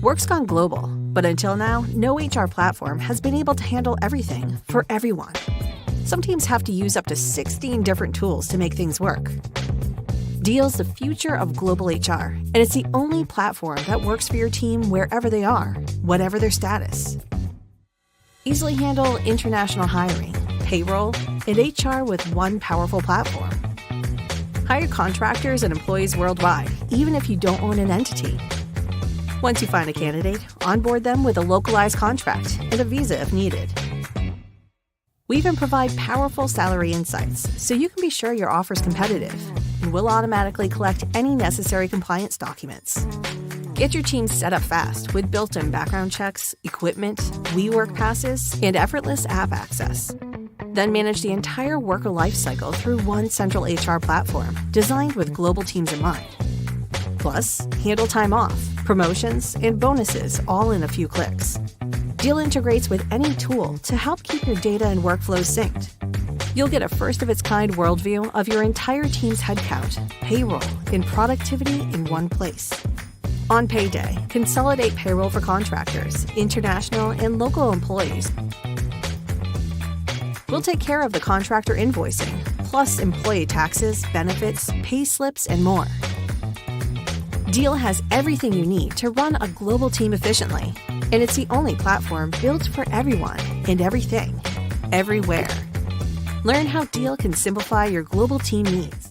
Work's gone global, but until now, no HR platform has been able to handle everything for everyone. Some teams have to use up to 16 different tools to make things work. Deel's the future of global HR, and it's the only platform that works for your team wherever they are, whatever their status. Easily handle international hiring, payroll, and HR with one powerful platform. Hire contractors and employees worldwide, even if you don't own an entity. Once you find a candidate, onboard them with a localized contract and a visa if needed. We even provide powerful salary insights so you can be sure your offer's competitive, and we'll automatically collect any necessary compliance documents. Get your team set up fast with built-in background checks, equipment, WeWork passes, and effortless app access. Then manage the entire worker lifecycle through one central HR platform designed with global teams in mind. Plus, handle time off, promotions, and bonuses all in a few clicks. Deel integrates with any tool to help keep your data and workflows synced. You'll get a first-of-its-kind worldview of your entire team's headcount, payroll, and productivity in one place. On payday, consolidate payroll for contractors, international, and local employees. We'll take care of the contractor invoicing, plus employee taxes, benefits, pay slips, and more. Deel has everything you need to run a global team efficiently, and it's the only platform built for everyone and everything, everywhere. Learn how Deel can simplify your global team needs.